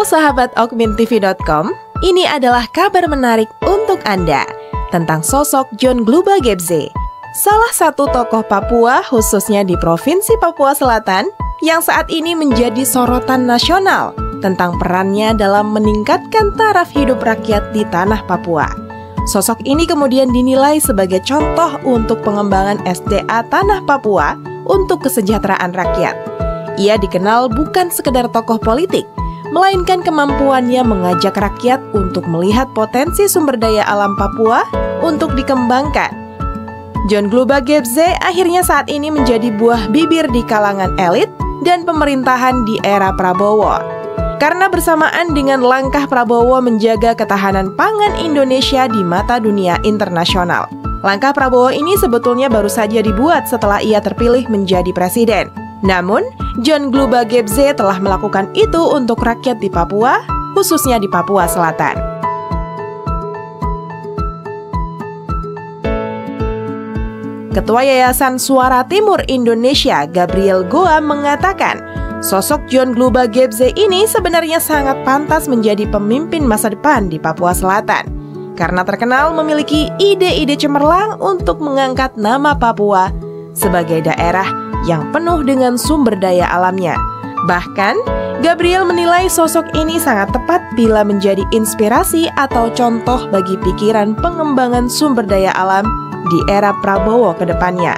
Halo sahabat okmintv.com, ini adalah kabar menarik untuk Anda tentang sosok John Gluba Gebze, salah satu tokoh Papua khususnya di Provinsi Papua Selatan yang saat ini menjadi sorotan nasional tentang perannya dalam meningkatkan taraf hidup rakyat di tanah Papua. Sosok ini kemudian dinilai sebagai contoh untuk pengembangan SDA tanah Papua untuk kesejahteraan rakyat. Ia dikenal bukan sekedar tokoh politik, melainkan kemampuannya mengajak rakyat untuk melihat potensi sumber daya alam Papua untuk dikembangkan. John Gluba Gebze akhirnya saat ini menjadi buah bibir di kalangan elit dan pemerintahan di era Prabowo. Karena bersamaan dengan langkah Prabowo menjaga ketahanan pangan Indonesia di mata dunia internasional. Langkah Prabowo ini sebetulnya baru saja dibuat setelah ia terpilih menjadi presiden. Namun, John Gluba Gebze telah melakukan itu untuk rakyat di Papua, khususnya di Papua Selatan. Ketua Yayasan Suara Timur Indonesia, Gabriel Goa, mengatakan, sosok John Gluba Gebze ini sebenarnya sangat pantas menjadi pemimpin masa depan di Papua Selatan, karena terkenal memiliki ide-ide cemerlang untuk mengangkat nama Papua sebagai daerah yang penuh dengan sumber daya alamnya. Bahkan, Gabriel menilai sosok ini sangat tepat bila menjadi inspirasi atau contoh bagi pikiran pengembangan sumber daya alam di era Prabowo ke depannya.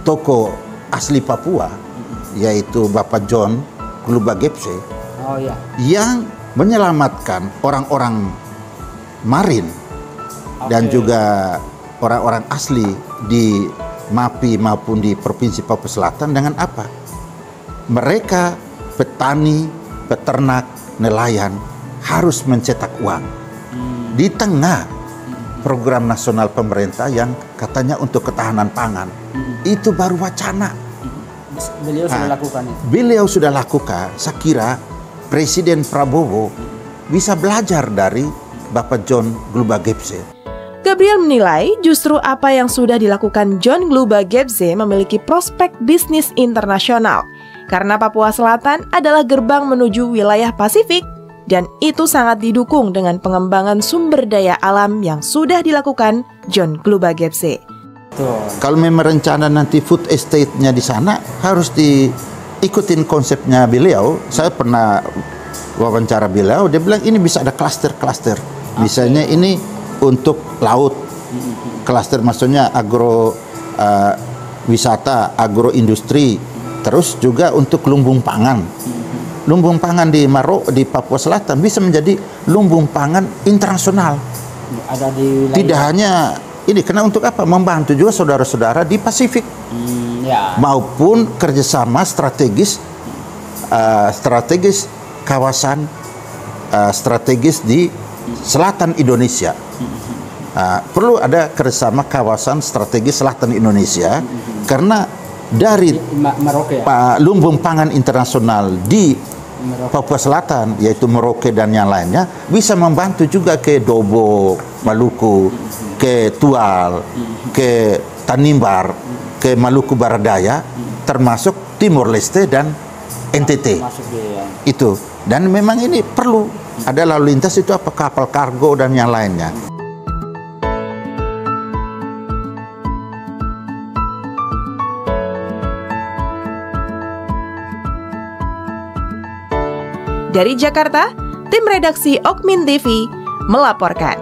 Tokoh asli Papua, yaitu Bapak John Gluba Gebze, yang menyelamatkan orang-orang marin dan juga orang-orang asli di MAPI maupun di Provinsi Papua Selatan dengan apa? Mereka petani, peternak, nelayan harus mencetak uang di tengah program nasional pemerintah yang katanya untuk ketahanan pangan. Itu baru wacana. Beliau sudah lakukan itu. Beliau sudah lakukan. Saya kira Presiden Prabowo bisa belajar dari Bapak John Gluba Gebze. Gabriel menilai justru apa yang sudah dilakukan John Gluba Gebze memiliki prospek bisnis internasional karena Papua Selatan adalah gerbang menuju wilayah Pasifik dan itu sangat didukung dengan pengembangan sumber daya alam yang sudah dilakukan John Gluba Gebze. Kalau memang rencana nanti food estate-nya di sana harus diikutin konsepnya beliau. Saya pernah wawancara beliau, dia bilang ini bisa ada klaster-klaster. Misalnya ini untuk laut, klaster maksudnya agro wisata, agroindustri, terus juga untuk lumbung pangan. Lumbung pangan di Papua Selatan bisa menjadi lumbung pangan internasional. Ada di tidak hanya ini, karena untuk apa? Membantu juga saudara-saudara di Pasifik, maupun kerjasama strategis kawasan strategis di selatan Indonesia. Perlu ada kerjasama kawasan strategis selatan Indonesia karena dari lumbung pangan internasional di Papua Selatan, yaitu Merauke dan yang lainnya, bisa membantu juga ke Dobo, Maluku, ke Tual, ke Tanimbar, ke Maluku Barat Daya, termasuk Timor Leste dan NTT. Itu. Dan memang ini perlu ada lalu lintas itu apa, kapal kargo dan yang lainnya. Dari Jakarta, tim redaksi Okmin TV melaporkan.